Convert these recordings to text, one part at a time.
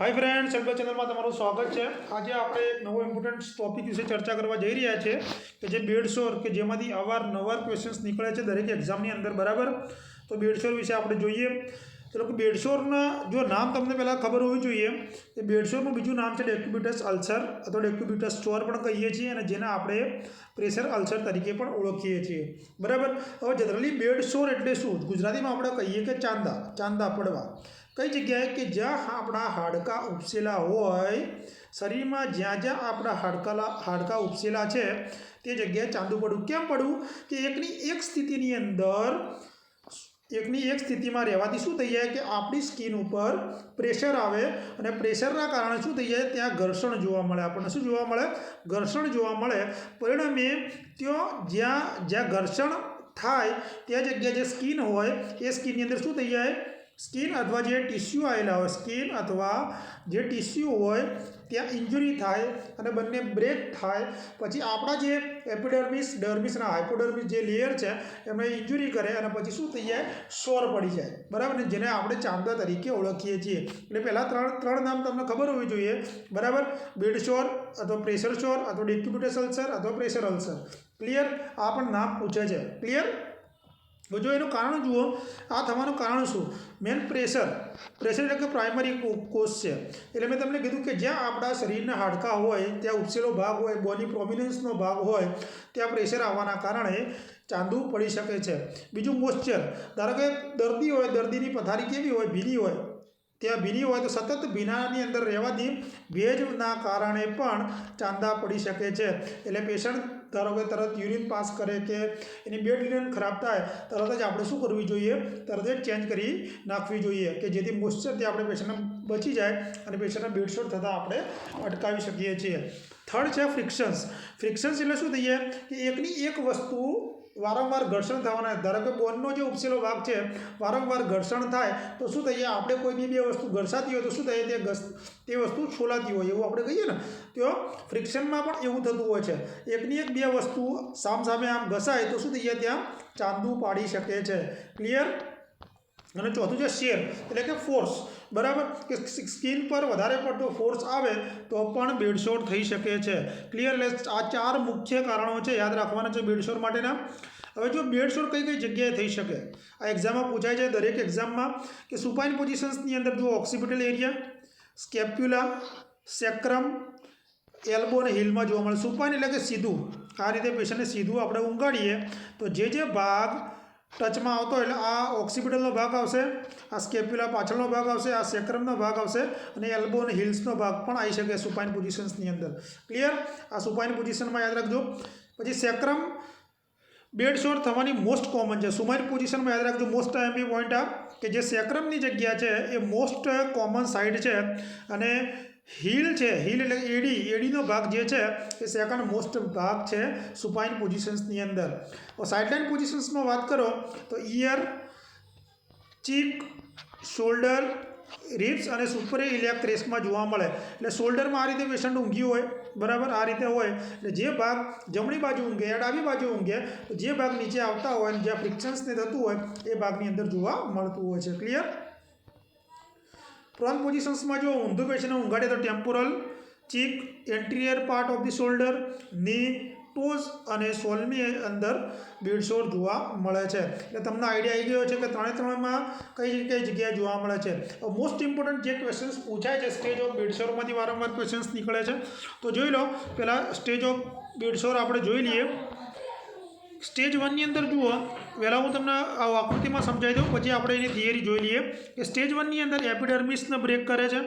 Hi friends, self channel में तमाરું स्वागत है। आज आप एक नવો इम्पोर्टન્ટ टॉपिक विषय चर्चा करवा जई रह्या छे કે જે બેડશોર કે જેમાંથી અવારનવાર ક્વેશ્ચન્સ નીકળે છે દરેક એક્ઝામની અંદર, બરાબર। તો બેડશોર વિશે આપણે જોઈએ। ચલો કે બેડશોરના જો નામ તમને પહેલાં ખબર હોવી જોઈએ કે બેડશોરનું બીજું નામ છે ડેક્યુબિટસ અલ્સર અથવા ડેક્યુબિટસ ચોર પણ કહીએ છીએ અને જેને આપણે પ્રેશર અલ્સર તરીકે પણ ઓળખીએ છીએ, બરાબર। હવે જનરલી બેડશોર એટલે શું? ગુજરાતીમાં આપણે કહીએ કે ચાંદા પડવા। કઈ જગ્યાએ કે જ્યાં આપણા હાડકાં ઉપસેલા હોય, શરીરમાં જ્યાં જ્યાં આપણા હાડકાં ઉપસેલા છે તે જગ્યાએ ચાંદુ પડવું। કેમ પડવું? કે એકની એક સ્થિતિની અંદર એકની એક સ્થિતિમાં રહેવાથી શું થઈ જાય કે આપણી સ્કિન ઉપર પ્રેશર આવે અને પ્રેશરના કારણે શું થઈ જાય, ત્યાં ઘર્ષણ જોવા મળે। આપણને શું જોવા મળે? ઘર્ષણ જોવા મળે। પરિણામે ત્યાં જ્યાં ઘર્ષણ થાય ત્યાં જગ્યાએ જે સ્કિન હોય એ સ્કિનની અંદર શું થઈ જાય, સ્કિન अथवा जो टिश्यू आएला हो, स्किन अथवा जो टिश्यू हो त्या इंजुरी थाय अने बंने ब्रेक थाय। पछी आपणा जे एपिडर्मिस, डर्मिस अने हाइपोडर्मिस जे लेयर छे एमने इंजुरी करे अने पछी शुं थई जाय, सोर पड़ी जाय, बराबर ने, जेने आपणे चांदा तरीके ओळखीए छीए। એટલે પહેલા ત્રણ નામ તમને ખબર હોવી જોઈએ, બરાબર। બેડશોર अथवा प्रेशर शोर अथवा डेक्युबिटस अल्सर अथवा प्रेशर अल्सर। क्लियर? आ पण नाम पूछे छे। क्लियर? तो जो एનું કારણ જુઓ, આ થવાનું કારણ શું? મેન પ્રેશર એટલે કે પ્રાઇમરી કોઝ છે। એટલે મેં તમને કીધું કે જ્યાં આપણા શરીરના હાડકાં હોય, ત્યાં ઉપસેલો ભાગ હોય, બોડી પ્રોમિનન્સનો ભાગ હોય, ત્યાં પ્રેશર આવવાના કારણે ચાંદુ પડી શકે છે। બીજું મોઇશ્ચર, ધારો કે દર્દી હોય, દર્દીની પથારી કેવી હોય? ભીની હોય। ત્યાં ભીની હોય તો સતત ભીનાની અંદર રહેવાથી ભેજના કારણે પણ ચાંદા પડી શકે છે। એટલે પેશન્ટ ધારો કે તરત યુરિન પાસ કરે કે એની બેડ લિનન ખરાબ થાય, તરત જ આપણે શું કરવી જોઈએ? તરત જ ચેન્જ કરી નાખવી જોઈએ કે જેથી મોઇશ્ચરથી આપણે પેશન્ટને બચી જાય અને પેશન્ટને બેડશોર થતાં આપણે અટકાવી શકીએ છીએ। થર્ડ છે ફ્રિક્શન્સ। ફ્રિક્શન્સ એટલે શું થઈ જાય કે એકની એક વસ્તુ વારંવાર ઘર્ષણ થવાના, ધારો કે બોનનો જે ઉપસેલો ભાગ છે વારંવાર ઘર્ષણ થાય તો શું થઈ જાય, આપણે કોઈ બી બે વસ્તુ ઘર્ષાતી હોય તો શું થાય, તે વસ્તુ છોલાતી હોય એવું આપણે કહીએ ને, તો ફ્રિક્શનમાં પણ એવું થતું હોય છે। એકની એક બે વસ્તુ સામસામે આમ ઘસાય તો શું થઈ જાય, ત્યાં ચાંદુ પાડી શકે છે। ક્લિયર? અને ચોથું છે શેર એટલે કે ફોર્સ, બરાબર, કે સ્કિન પર વધારે પડતો ફોર્સ આવે તો પણ બેડશોર થઈ શકે છે। ક્લિયર? આ ચાર મુખ્ય કારણો છે, યાદ રાખવાના છે બેડશોર માટેના। હવે જો બેડશોર કઈ કઈ જગ્યાએ થઈ શકે, આ એક્ઝામમાં પૂછાય છે દરેક એક્ઝામમાં કે સુપાઇન પોઝિશન્સની અંદર જો ઓક્સિપિટલ એરિયા, સ્કેપ્યુલા, સેક્રમ, એલ્બો અને હિલમાં જોવા મળે। સુપાઇન એટલે કે સીધું, આ રીતે પેશન્ટને સીધું આપણે ઊંઘાડીએ તો જે ભાગ ટચમાં આવતો એટલે આ ઓક્સિપિટલનો ભાગ આવશે, આ સ્કેપ્યુલા પાછળનો ભાગ આવશે, આ સેક્રમનો ભાગ આવશે અને એલ્બો અને હિલ્સનો ભાગ પણ આવી શકે સુપાઇન પોઝિશન્સની અંદર। ક્લિયર? આ સુપાઇન પોઝિશનમાં યાદ રાખજો। પછી સેક્રમ બેડશોર થવાની મોસ્ટ કોમન છે। સુપાઇન પોઝિશનમાં યાદ રાખજો, મોસ્ટ એમ્પી પોઈન્ટ આ કે જે સેક્રમની જગ્યા છે એ મોસ્ટ કોમન સાઇડ છે અને હીલ છે, હીલ એટલે એડીનો ભાગ જે છે એ સેકન્ડ મોસ્ટ ભાગ છે સુપાઇન પોઝિશન્સની અંદર। સાઇડલાઇન પોઝિશન્સમાં વાત કરો તો ઇયર, ચીક, શોલ્ડર, રિબ્સ અને સુપર ઇલિયાક ક્રેસ્ટમાં જોવા મળે। એટલે શોલ્ડરમાં આ રીતે પેશન્ટ ઊંઘ્યું હોય, બરાબર, આ રીતે હોય એટલે જે ભાગ જમણી બાજુ ઊંઘે યા ડાબી બાજુ ઊંઘે તો જે ભાગ નીચે આવતા હોય જ્યાં ફ્રિક્શન્સને થતું હોય એ ભાગની અંદર જોવા મળતું હોય છે। ક્લિયર? પ્રોન પોઝિશન્સમાં જો ઊંધું પેશન્ટને ઊંઘાડે તો temporal, cheek, anterior part of the shoulder, knee, toes અને સોલની અંદર બેડશોર જોવા મળે છે। એટલે તમને આઈડિયા આવી ગયો છે કે ત્રણેમાં કઈ જગ્યાએ જોવા મળે છે। મોસ્ટ ઇમ્પોર્ટન્ટ જે ક્વેશ્ચન્સ પૂછાય છે સ્ટેજ ઓફ બેડશોરમાંથી વારંવાર ક્વેશ્ચન્સ નીકળે છે, તો જોઈ લો। પહેલાં સ્ટેજ ઓફ બેડશોર આપણે જોઈ લઈએ। સ્ટેજ 1ની અંદર જુઓ, પહેલાં હું તમને આ આકૃતિમાં સમજાવી દઉં, પછી આપણે એની થિયરી જોઈ લઈએ કે સ્ટેજ 1ની અંદર એપિડર્મિસને બ્રેક કરે છે,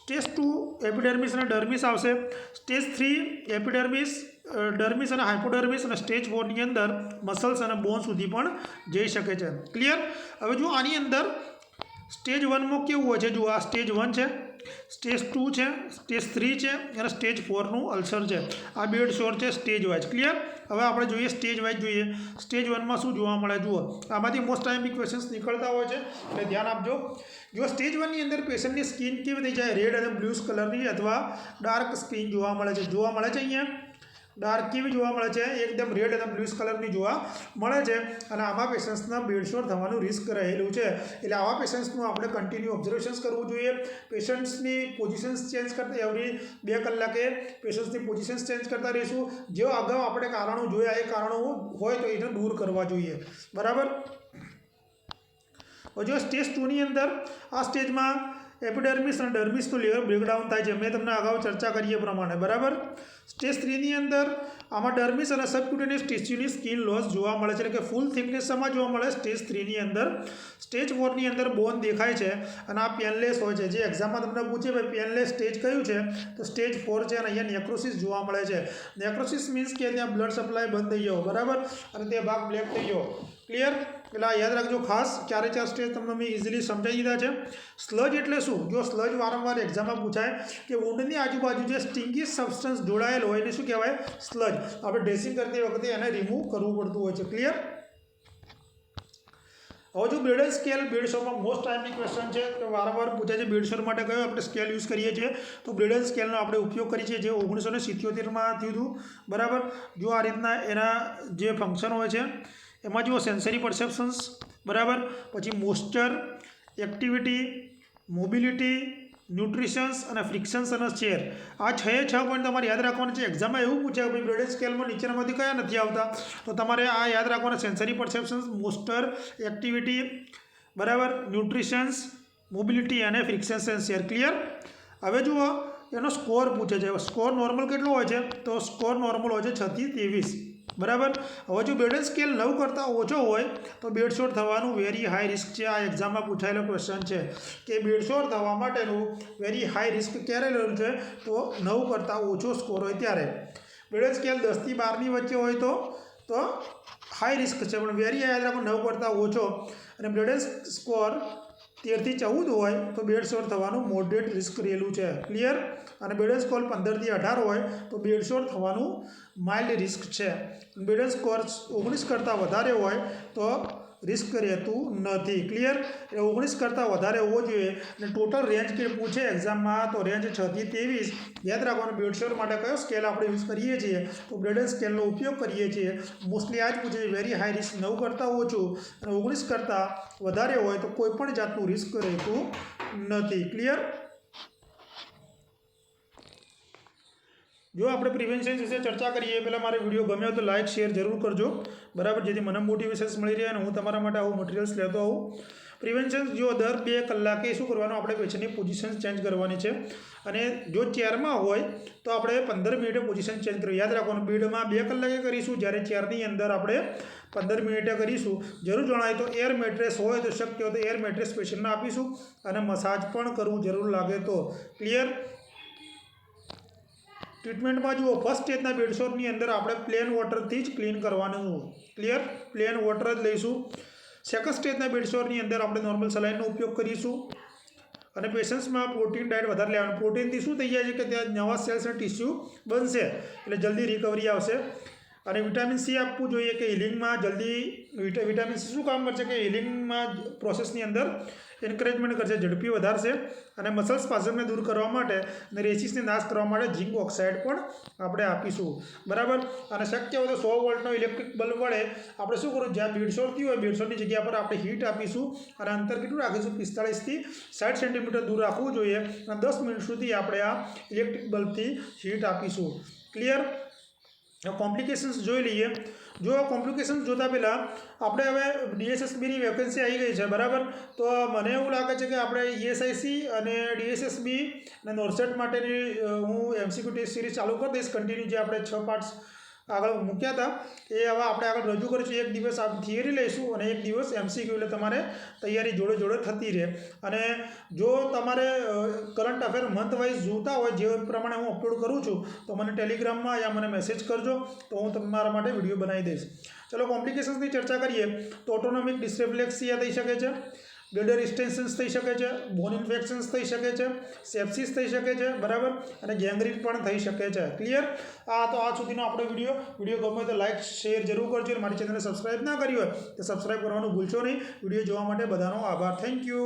સ્ટેજ 2 એપિડર્મિસ અને ડર્મિસ આવશે, સ્ટેજ 3 એપિડર્મિસ, ડર્મિસ અને હાઇપોડર્મિસ અને સ્ટેજ 4ની અંદર મસલ્સ અને બોન સુધી પણ જઈ શકે છે। ક્લિયર? હવે જો આની અંદર સ્ટેજ 1માં કેવું હોય છે, જો આ સ્ટેજ 1 છે, સ્ટેજ 2 છે, સ્ટેજ 3 છે અને સ્ટેજ 4નું અલ્સર છે। આ બેડશોર છે સ્ટેજ વાઇઝ। ક્લિયર? હવે આપણે જોઈએ સ્ટેજ વાઇઝ જોઈએ। સ્ટેજ 1માં શું જોવા મળે જુઓ, આમાંથી મોસ્ટ ટાઈમ ક્વેશ્ચન્સ નીકળતા હોય છે એટલે ધ્યાન આપજો। જો સ્ટેજ 1ની અંદર પેશન્ટની સ્કિન કેવી થઈ જાય, રેડ અને બ્લુઝ કલરની અથવા ડાર્ક સ્કિન જોવા મળે છે, અહીંયા ડાર્ક કેવી જોવા મળે છે? એકદમ રેડ અને બ્લુઇશ કલરની જોવા મળે છે અને આમાં પેશન્ટ્સના બેડસોર થવાનું રિસ્ક રહેલું છે. એટલે આવા પેશન્ટ્સનું આપણે કન્ટિન્યુ ઓબ્ઝર્વેશન્સ કરવું જોઈએ. પેશન્ટ્સની પોઝિશન્સ ચેન્જ કરતા એવરી 2 કલાકે પેશન્ટ્સની પોઝિશન્સ ચેન્જ કરતા રહીશું. જો અગાઉ આપણે કારણો જોયા એ કારણો હોય તો એને દૂર કરવા જોઈએ. બરાબર. જો સ્ટેજ 2 ની અંદર આ સ્ટેજમાં એપિડર્મિસ અને ડર્મિસનું લેયર બ્રેકડાઉન થાય છે. મેં તમને અગાઉ ચર્ચા કરી એ પ્રમાણે. બરાબર. સ્ટેજ 3 ની અંદર આમાં ડર્મિસ અને સબક્યુટેનિયસ ટિશ્યુની સ્કિન લોસ જોવા મળે છે. એટલે કે ફૂલ થિકનેસમાં જોવા મળે સ્ટેજ 3 ની અંદર. સ્ટેજ 4 ની અંદર બોન દેખાય છે અને આ પેનલેસ હોય છે. જે એક્ઝામમાં તમને પૂછે ભાઈ પેનલેસ સ્ટેજ કયું છે તો સ્ટેજ 4 છે અને અહીંયા નેક્રોસિસ જોવા મળે છે. નેક્રોસિસ મીન્સ કે ત્યાં બ્લડ સપ્લાય બંધ થઈ ગયો. બરાબર. અને તે ભાગ બ્લેક થઈ ગયો. ક્લિયર. એટલે આ યાદ રાખજો ખાસ. 4 સ્ટેજ તમને મેં ઇઝીલી સમજાવી દીધા છે. સ્લજ એટલે શું? જો સ્લજ વારંવાર એક્ઝામમાં પૂછાય કે ઊંડની આજુબાજુ જે સ્ટિંગી સબસ્ટન્સ જોડાયેલ હોય એને શું કહેવાય? સ્લજ. આપણે ડ્રેસિંગ કરતી વખતે એને રિમૂવ કરવું પડતું હોય છે. ક્લિયર. હવે જો બેડલ સ્કેલ બેડસોરમાં મોસ્ટ ટાઈમની ક્વેશ્ચન છે કે વારંવાર પૂછાય છે બેડસોર માટે કયો આપણે સ્કેલ યુઝ કરીએ છીએ તો બેડલ સ્કેલનો આપણે ઉપયોગ કરીએ છીએ જે 1977માં થયું હતું. બરાબર. જો આ રીતના એના જે ફંક્શન હોય છે એમાં જુઓ સેન્સરી પરસેપ્શન્સ. બરાબર. પછી મોઇસ્ચર, એક્ટિવિટી, મોબિલિટી, ન્યુટ્રિશન્સ અને ફ્રિક્શન્સ અને ચેર. આ 6 પોઈન્ટ તમારે યાદ રાખવાના છે. એક્ઝામમાં એવું પૂછે કે ભાઈ બ્રેડલ સ્કેલમાં નીચેનામાંથી કયા નથી આવતા તો તમારે આ યાદ રાખવાના સેન્સરી પરસેપ્શન્સ, મોઇસ્ચર, એક્ટિવિટી, બરાબર, ન્યુટ્રિશન્સ, મોબિલિટી અને ફ્રિક્શન્સ એન્ડ ચેર. ક્લિયર. હવે જુઓ એનો સ્કોર પૂછે છે. સ્કોર નોર્મલ કેટલો હોય છે તો સ્કોર નોર્મલ હોય છે 6 થી 23. બરાબર. હવે જો બેડલ સ્કેલ 9 કરતાં ઓછો હોય તો બેડસોર થવાનું વેરી હાઈ રિસ્ક છે. આ એક્ઝામમાં પૂછાયેલો ક્વેશ્ચન છે કે બેડસોર થવા માટેનું વેરી હાઈ રિસ્ક ક્યારે લેવું છે તો 9 કરતાં ઓછો સ્કોર હોય ત્યારે. બેડલ સ્કેલ 10 થી 12ની વચ્ચે હોય તો હાઈ રિસ્ક છે પણ વેરી યાદ રાખો 9 કરતાં ઓછો. અને બેડલ સ્કોર 13 થી 14 હોય તો બેડસોર થવાનું મોડરેટ રિસ્ક રહેલું છે. ક્લિયર. અને બેડલ સ્કોર 15 થી 18 હોય તો બેડસોર થવાનું માઇલ્ડ રિસ્ક છે. બેડલ સ્કોર 19 કરતાં વધારે હોય તો રિસ્ક રહેતું નથી. ક્લિયર. એટલે 19 કરતાં વધારે હોવો જોઈએ. અને ટોટલ રેન્જ કે પૂછે એક્ઝામમાં તો રેન્જ 6 થી 23. યાદ રાખવાનું બેડસોર માટે કયો સ્કેલ આપણે યુઝ કરીએ છીએ તો બેડલ સ્કેલનો ઉપયોગ કરીએ છીએ. મોસ્ટલી આ જ પૂછે વેરી હાઈ રિસ્ક 9 કરતાં ઓછું અને 19 કરતાં વધારે હોય તો કોઈ પણ જાતનું રિસ્ક રહેતું નથી. ક્લિયર. જો આપણે પ્રિવેન્શન વિશે ચર્ચા કરીએ પહેલાં મારે વિડીયો ગમ્યો તો લાઇક શેર જરૂર કરજો. બરાબર. જેથી મને મોટિવેશન્સ મળી રહે અને હું તમારા માટે આવું મટીરિયલ્સ લેતો આવું. પ્રિવેન્શન જો દર 2 કલાકે શું કરવાનું આપણે પેશન્ટની પોઝિશન ચેન્જ કરવાની છે અને જો ચેરમાં હોય તો આપણે 15 મિનિટે પોઝિશન ચેન્જ કરવી. યાદ રાખવાનું બેડમાં 2 કલાકે કરીશું જ્યારે ચેરની અંદર આપણે 15 મિનિટે કરીશું. જરૂર જણાય તો એર મેટ્રેસ હોય તો શક્ય હોય તો એર મેટ્રેસ પેશન્ટને આપીશું અને મસાજ પણ કરવું જરૂર લાગે તો. ક્લિયર. ટ્રીટમેન્ટમાં જુઓ ફર્સ્ટ સ્ટેજના બેડસોરની અંદર આપણે પ્લેન વોટરથી જ ક્લીન કરવાનું. ક્લિયર. પ્લેન વોટર જ લઈશું. સેકન્ડ સ્ટેજના બેડસોરની અંદર આપણે નોર્મલ સલાઇનનો ઉપયોગ કરીશું અને પેશન્ટ્સમાં પ્રોટીન ડાયટ વધારે લેવાનું. પ્રોટીનથી શું થઈ જાય છે કે ત્યાં નવા સેલ્સ અને ટિશ્યુ બનશે એટલે જલ્દી રિકવરી આવશે. અને વિટામિન સી આપવું જોઈએ કે હિલિંગમાં જલ્દી વિટામિન સી શું કામ કરશે કે હિલિંગમાં પ્રોસેસની અંદર એન્કરેજમેન્ટ કરશે, ઝડપી વધારશે અને મસલ સ્પાઝમને દૂર કરવા માટે અને રેસિસને નાશ કરવા માટે ઝીંક ઓક્સાઇડ પણ આપણે આપીશું. બરાબર. અને શક્ય હોય તો 100 વોલ્ટનો ઇલેક્ટ્રિક બલ્બ વડે આપણે શું કરવું જ્યાં બેડસોર થયું હોય બેડસોરની જગ્યા પર આપણે હીટ આપીશું અને અંતર કેટલું રાખીશું 45 થી 60 સેન્ટીમીટર દૂર રાખવું જોઈએ અને 10 મિનિટ સુધી આપણે આ ઇલેક્ટ્રિક બલ્બથી હીટ આપીશું. ક્લિયર. કોમ્પ્લિકેશન્સ જોઈ લઈએ. જો કોમ્પ્લિકેશન્સ જોતાં પહેલાં આપણે હવે ડીએસએસબીની વેકેન્સી આવી ગઈ છે. બરાબર. તો મને એવું લાગે છે કે આપણે ઈએસઆઈસી અને ડીએસએસબી અને નોરસેટ માટેની હું એમસીક્યુ ટેસ્ટ સિરીઝ ચાલુ કરી દઈશ કન્ટિન્યુ. જે આપણે 6 પાર્ટ્સ આગળ મૂક્યા હતા એ હવે આપણે આગળ રજૂ કરીશું. એક દિવસ આપણે થિયરી લઈશું અને એક દિવસ એમસીક્યુ. એટલે તમારે તૈયારી જોડે જોડે થતી રહે. અને જો તમારે કરંટ અફેર મંથ વાઇઝ જોતા હોય જે પ્રમાણે હું અપલોડ કરું છું તો મને ટેલિગ્રામમાં યા મને મેસેજ કરજો તો હું તમારા માટે વિડીયો બનાવી દઈશ. ચલો કોમ્પ્લિકેશન્સની ચર્ચા કરીએ તો ઓટોનોમિક ડિસ્પ્લેક્સિયા થઈ શકે છે, બ્લડ રિસ્ટેન્શન્સ થઈ શકે છે, બોન ઇન્ફેક્શન્સ થઈ શકે છે, સેપ્સિસ થઈ શકે છે. બરાબર. અને ગેંગ્રીન પણ થઈ શકે છે. ક્લિયર. તો આ સુધીનો આપણો વિડીયો ગમે તો લાઇક શેર જરૂર કરજો અને મારી ચેનલને સબસ્ક્રાઈબ ના કરી હોય તો સબસ્ક્રાઈબ કરવાનું ભૂલશો નહીં. વિડીયો જોવા માટે બધાનો આભાર. Thank you.